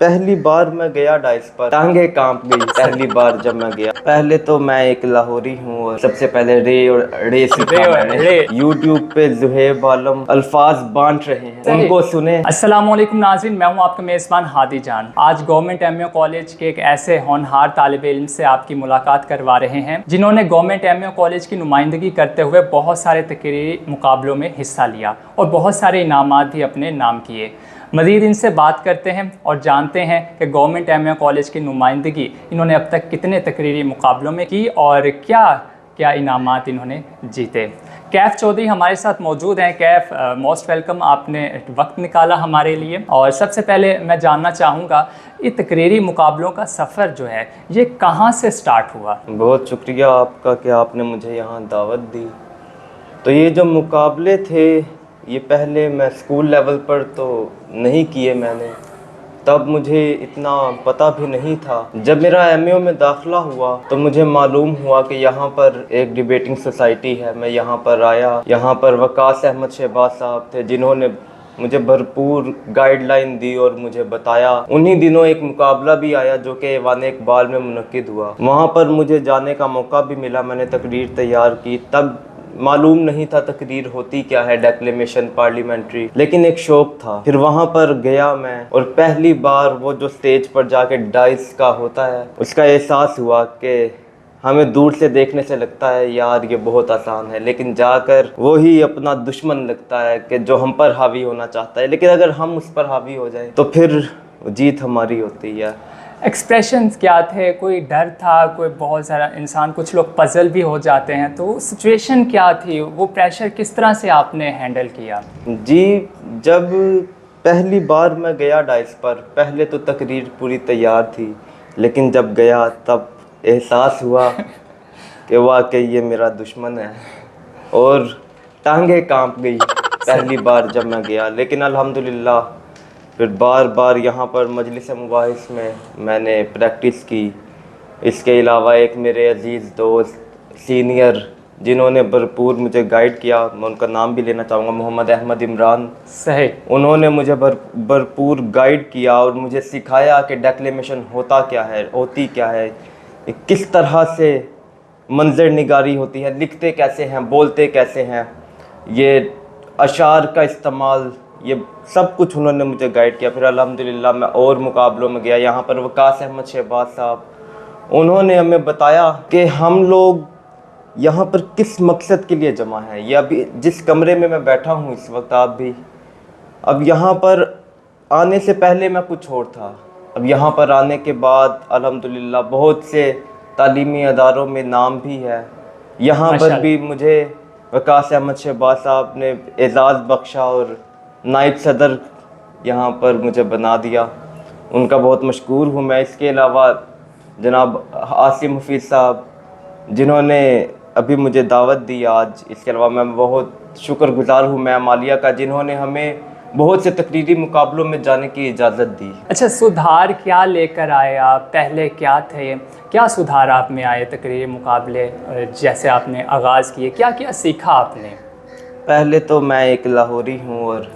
पहली बार मैं गया डाइस पर, टांगे कांप गई पहली बार जब मैं गया। पहले तो मैं एक लाहौरी हूँ और सबसे पहले रे सीखा मैंने। यूट्यूब पे ज़ुहैब आलम अल्फाज बांट रहे हैं, उनको सुने। अस्सलामुअलैकुम नाज़रीन, मैं हूँ आपका मेज़बान हादी जान। आज गवर्नमेंट एमए कॉलेज के एक ऐसे होनहार तालिब इल्म से आपकी मुलाकात करवा रहे हैं जिन्होंने गवर्नमेंट एमए कॉलेज की नुमाइंदगी करते हुए बहुत सारे तकरीरी मुकाबलों में हिस्सा लिया और बहुत सारे इनामात भी अपने नाम किए। मज़ीद इनसे बात करते हैं और जानते हैं कि गवर्नमेंट एमए कॉलेज की नुमाइंदगी इन्होंने अब तक कितने तकरीरी मुकाबलों में की और क्या क्या इनामात इन्होंने जीते। कैफ चौधरी हमारे साथ मौजूद हैं। कैफ, मोस्ट वेलकम, आपने वक्त निकाला हमारे लिए। और सबसे पहले मैं जानना चाहूँगा, ये तकरीरी मुकाबलों का सफ़र जो है ये कहाँ से स्टार्ट हुआ? बहुत शुक्रिया आपका कि आपने मुझे यहाँ दावत दी। तो ये जो मुकाबले थे ये पहले मैं स्कूल लेवल पर तो नहीं किए मैंने, तब मुझे इतना पता भी नहीं था। जब मेरा एमए में दाखिला हुआ तो मुझे मालूम हुआ कि यहाँ पर एक डिबेटिंग सोसाइटी है। मैं यहाँ पर आया, यहाँ पर वकास अहमद शहबाज साहब थे जिन्होंने मुझे भरपूर गाइडलाइन दी और मुझे बताया। उन्हीं दिनों एक मुकाबला भी आया जो कि ऐवान इकबाल में मुनक्किद हुआ, वहाँ पर मुझे जाने का मौका भी मिला। मैंने तकरीर तैयार की, तब मालूम नहीं था तकरीर होती क्या है, डेक्लेमेशन पार्लियामेंट्री, लेकिन एक शौक था। फिर वहाँ पर गया मैं और पहली बार वो जो स्टेज पर जाके डाइस का होता है उसका एहसास हुआ कि हमें दूर से देखने से लगता है यार ये बहुत आसान है, लेकिन जाकर वो ही अपना दुश्मन लगता है कि जो हम पर हावी होना चाहता है, लेकिन अगर हम उस पर हावी हो जाए तो फिर जीत हमारी होती है। एक्सप्रेशंस क्या थे? कोई डर था? कोई बहुत सारा इंसान, कुछ लोग पजल भी हो जाते हैं, तो सिचुएशन क्या थी? वो प्रेशर किस तरह से आपने हैंडल किया? जी, जब पहली बार मैं गया डाइस पर, पहले तो तकरीर पूरी तैयार थी, लेकिन जब गया तब एहसास हुआ कि वाकई ये मेरा दुश्मन है और टांगे कांप गई पहली बार जब मैं गया। लेकिन अल्हम्दुलिल्लाह फिर बार बार यहाँ पर मजलिस मुबाहिस में मैंने प्रैक्टिस की। इसके अलावा एक मेरे अजीज़ दोस्त सीनियर जिन्होंने भरपूर मुझे गाइड किया, मैं उनका नाम भी लेना चाहूँगा, मोहम्मद अहमद इमरान। सही। उन्होंने मुझे भरपूर गाइड किया और मुझे सिखाया कि डेक्लेमेशन होता क्या है, होती क्या है, किस तरह से मंजर निगारी होती है, लिखते कैसे हैं, बोलते कैसे हैं, ये अशार का इस्तेमाल, ये सब कुछ उन्होंने मुझे गाइड किया। फिर अल्हम्दुलिल्लाह मैं और मुकाबलों में गया। यहाँ पर वकास अहमद शहबाज साहब, उन्होंने हमें बताया कि हम लोग यहाँ पर किस मकसद के लिए जमा हैं। ये अभी जिस कमरे में मैं बैठा हूँ इस वक्त, आप भी, अब यहाँ पर आने से पहले मैं कुछ और था, अब यहाँ पर आने के बाद अल्हम्दुलिल्लाह बहुत से तालीमी अदारों में नाम भी है। यहाँ पर भी मुझे वकास अहमद शहबाज साहब ने एजाज़ बख्शा और नायब सदर यहाँ पर मुझे बना दिया, उनका बहुत मशकूर हूँ मैं। इसके अलावा जनाब आसिम हफीज़ साहब जिन्होंने अभी मुझे दावत दी आज, इसके अलावा मैं बहुत शुक्रगुज़ार हूँ मैं मालिया का, जिन्होंने हमें बहुत से तकरीरी मुकाबलों में जाने की इजाज़त दी। अच्छा, सुधार क्या लेकर आए आप? पहले क्या थे, क्या सुधार आप में आए तकरीरी मुकाबले जैसे आपने आगाज़ किए? क्या क्या सीखा आपने? पहले तो मैं एक लाहौरी हूँ और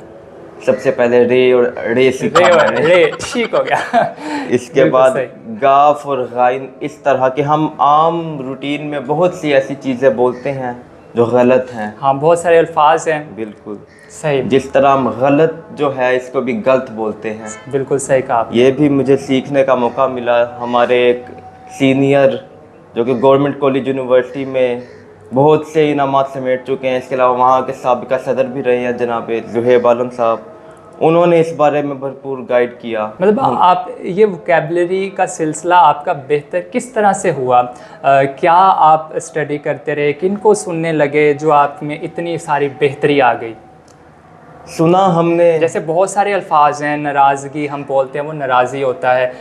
सबसे पहले रे सीखा मैंने। रे ठीक हो गया। इसके बाद गाफ और गाइन, इस तरह के हम आम रूटीन में बहुत सी ऐसी चीज़ें बोलते हैं जो गलत हैं। हाँ, बहुत सारे अल्फाज हैं। बिल्कुल सही। जिस तरह हम गलत जो है इसको भी गलत बोलते हैं। बिल्कुल सही कहा आपने। ये भी मुझे सीखने का मौका मिला। हमारे एक सीनियर जो कि गवर्नमेंट कॉलेज यूनिवर्सिटी में बहुत से इनामात समेट चुके हैं, इसके अलावा वहाँ के साबिका सदर भी रहे हैं जनाब ज़ुहैब आलम साहब, उन्होंने इस बारे में भरपूर गाइड किया। मतलब आप ये वोकैबुलरी का सिलसिला आपका बेहतर किस तरह से हुआ? क्या आप स्टडी करते रहे, किनको सुनने लगे जो आप में इतनी सारी बेहतरी आ गई? सुना हमने, जैसे बहुत सारे अल्फाज हैं, नाराज़गी हम बोलते हैं वो नाराज़ी होता है,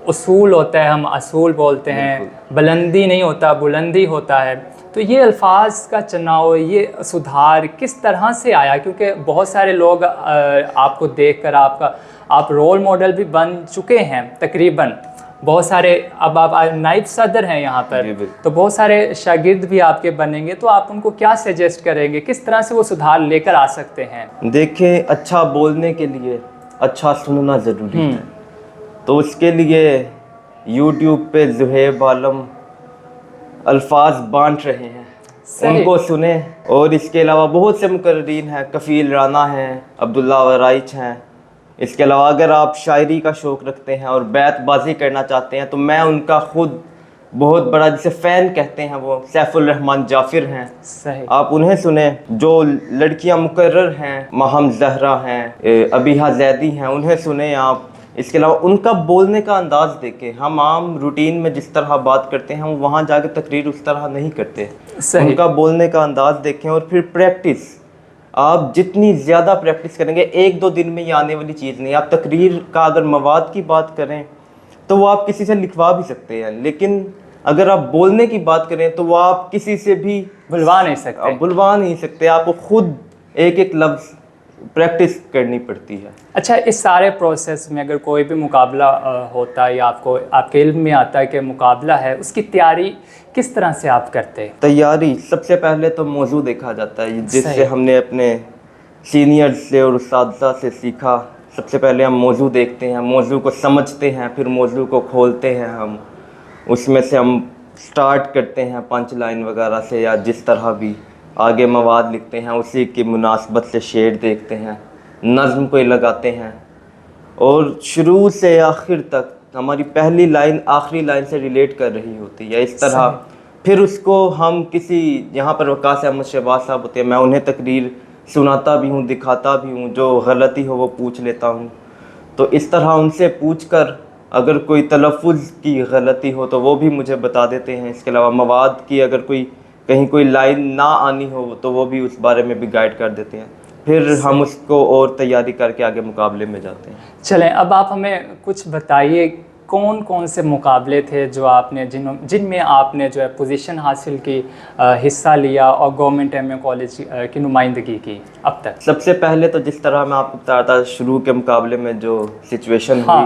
उसूल होता है हम असूल बोलते हैं, बुलंदी नहीं होता बुलंदी होता है। तो ये अल्फाज का चुनाव, ये सुधार किस तरह से आया? क्योंकि बहुत सारे लोग आपको देखकर आप रोल मॉडल भी बन चुके हैं तकरीबन, बहुत सारे, अब आप नायब सदर हैं यहाँ पर, तो बहुत सारे शागिर्द भी आपके बनेंगे, तो आप उनको क्या सजेस्ट करेंगे, किस तरह से वो सुधार लेकर आ सकते हैं? देखें, अच्छा बोलने के लिए अच्छा सुनना ज़रूरी है। तो उसके लिए यूट्यूब पे ज़ुहैब आलम अल्फाज बांट रहे हैं, सही। उनको सुने। और इसके अलावा बहुत से मुकर्रीन हैं, कफ़ील राना हैं, अब्दुल्ला वराइच हैं। इसके अलावा अगर आप शायरी का शौक़ रखते हैं और बैतबाजी करना चाहते हैं तो मैं उनका ख़ुद बहुत बड़ा, जिसे फ़ैन कहते हैं, वो सैफुल रहमान जाफ़िर हैं। सही। आप उन्हें सुने। जो लड़कियां मुकर्रर हैं, माहम जहरा हैं, अबीहा जैदी हैं, उन्हें सुने आप। इसके अलावा उनका बोलने का अंदाज़ देखें। हम आम रूटीन में जिस तरह बात करते हैं हम वहाँ जाकर तकरीर उस तरह नहीं करते। सही। उनका बोलने का अंदाज़ देखें और फिर प्रैक्टिस। आप जितनी ज़्यादा प्रैक्टिस करेंगे, एक दो दिन में ये आने वाली चीज़ नहीं। आप तकरीर का अगर मवाद की बात करें तो वो आप किसी से लिखवा भी सकते हैं, लेकिन अगर आप बोलने की बात करें तो वो आप किसी से भी बुलवा नहीं सकते। आपको खुद एक एक लफ्ज़ प्रैक्टिस करनी पड़ती है। अच्छा, इस सारे प्रोसेस में अगर कोई भी मुकाबला होता है या आपके इल्म में आता है कि मुकाबला है, उसकी तैयारी किस तरह से आप करते हैं? तैयारी सबसे पहले तो मौजू देखा जाता है, जिससे सही। हमने अपने सीनियर से और उस्ताद से सीखा। सबसे पहले हम मौजू देखते हैं, मौजू को समझते हैं, फिर मौजू को खोलते हैं। हम उसमें से हम स्टार्ट करते हैं पंच लाइन वगैरह से, या जिस तरह भी आगे मवाद लिखते हैं उसी की मुनासबत से शेर देखते हैं, नज़्म को लगाते हैं, और शुरू से आखिर तक हमारी पहली लाइन आखिरी लाइन से रिलेट कर रही होती है। इस तरह फिर उसको हम किसी, यहाँ पर वकास अहमद शहबाज साहब होते हैं, मैं उन्हें तकरीर सुनाता भी हूँ, दिखाता भी हूँ, जो गलती हो वो पूछ लेता हूँ। तो इस तरह उनसे पूछकर अगर कोई तलफ़ुज़ की गलती हो तो वो भी मुझे बता देते हैं। इसके अलावा मवाद की अगर कहीं कोई लाइन ना आनी हो तो वो भी उस बारे में भी गाइड कर देते हैं। फिर हम उसको और तैयारी करके आगे मुकाबले में जाते हैं। चलें, अब आप हमें कुछ बताइए, कौन कौन से मुकाबले थे जो आपने जिनमें आपने जो है पोजीशन हासिल की, हिस्सा लिया और गवर्नमेंट एमए कॉलेज की नुमाइंदगी की अब तक? सबसे पहले तो जिस तरह मैं आपको बता रहा था, शुरू के मुकाबले में जो सिचुएशन हुई,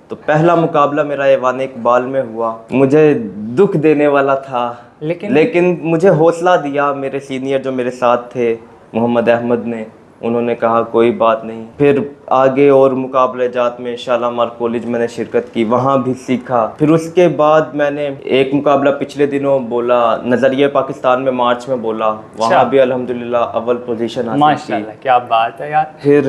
तो पहला मुकाबला मेरा ऐवान इकबाल में हुआ। मुझे दुख देने वाला था, लेकिन मुझे हौसला दिया मेरे सीनियर जो मेरे साथ थे, मोहम्मद अहमद ने। उन्होंने कहा कोई बात नहीं। फिर आगे और मुकाबले जात में शालामार कॉलेज मैंने शिरकत की, वहाँ भी सीखा। फिर उसके बाद मैंने एक मुकाबला पिछले दिनों बोला, नज़रिया पाकिस्तान में मार्च में बोला, वहाँ भी अल्हम्दुलिल्लाह अव्वल पोजीशन हासिल की। माशाल्लाह, क्या बात है यार। फिर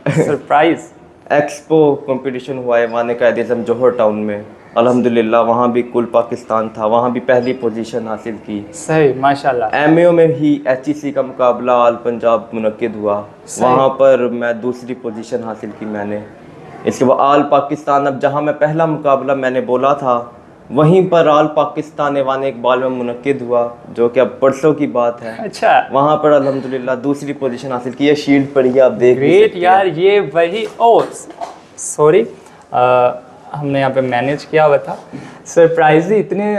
सरप्राइज एक्सपो कंपटीशन हुआ है वाने कायद आज़म जौहर टाउन में, अल्हम्दुलिल्लाह वहाँ भी कुल पाकिस्तान था, वहाँ भी पहली पोजीशन हासिल की। सही, माशाल्लाह। एमएओ में ही एचईसी का मुकाबला आल पंजाब मुनक्किद हुआ, वहाँ पर मैं दूसरी पोजीशन हासिल की मैंने। इसके बाद आल पाकिस्तान, अब जहाँ मैं पहला मुकाबला मैंने बोला था वहीं पर आल पाकिस्तान ऐवान इकबाल में मुनक्किद हुआ, जो कि अब परसों की बात है। अच्छा, वहाँ पर अल्हम्दुलिल्लाह दूसरी पोजीशन हासिल की। ये शील्ड पड़ी है, आप देख भी ग्रेट सकते हैं। यार, ये वही, ओ सॉरी, हमने यहाँ पे मैनेज किया हुआ था। सरप्राइज इतने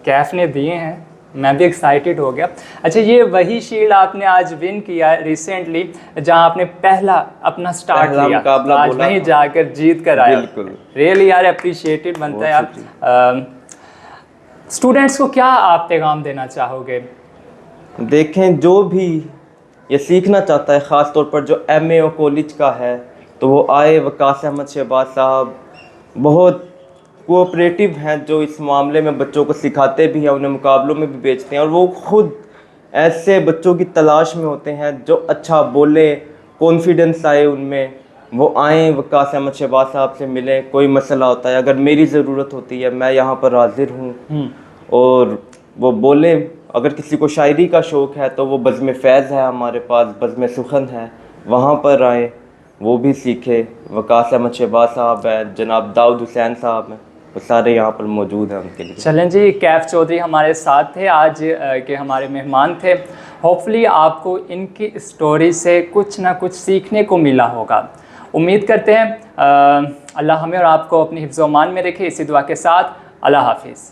कैफ ने दिए हैं, मैं भी एक्साइटेड हो गया। अच्छा, ये वही शील्ड आपने आज विन किया है रिसेंटली, जहाँ आपने पहला अपना स्टार्ट लिया, आज वहीं जाकर जीत कर आया। बिल्कुल, रियली यार अप्रिशिएटेड बनता है यार। स्टूडेंट्स को क्या आप पैगाम देना चाहोगे? देखें, जो भी ये सीखना चाहता है, ख़ास तौर पर जो एमएओ कॉलेज का है, तो वो आए। वकास अहमद शहबाज साहब बहुत कोऑपरेटिव हैं, जो इस मामले में बच्चों को सिखाते भी हैं, उन्हें मुकाबलों में भी भेजते हैं, और वो खुद ऐसे बच्चों की तलाश में होते हैं जो अच्छा बोले, कॉन्फिडेंस आए उनमें, वो आएँ वकास अहमद शहबाज साहब से मिलें। कोई मसला होता है, अगर मेरी ज़रूरत होती है, मैं यहाँ पर हाजिर हूँ। और वो बोले, अगर किसी को शायरी का शौक़ है तो वो बज़्म फैज़ है हमारे पास, बज़्म सुखन है, वहाँ पर आएँ, वो भी सीखे। वकास अहमद शहबाज साहब हैं, जनाब दाऊद हुसैन साहब हैं, वो सारे यहाँ पर मौजूद हैं उनके लिए। चलें जी, कैफ चौधरी हमारे साथ थे आज के हमारे मेहमान थे। होपफुली आपको इनकी स्टोरी से कुछ ना कुछ सीखने को मिला होगा। उम्मीद करते हैं अल्लाह हमें और आपको अपनी हिफ्ज़-ओ-मान में रखे। इसी दुआ के साथ अल्लाह हाफिज़।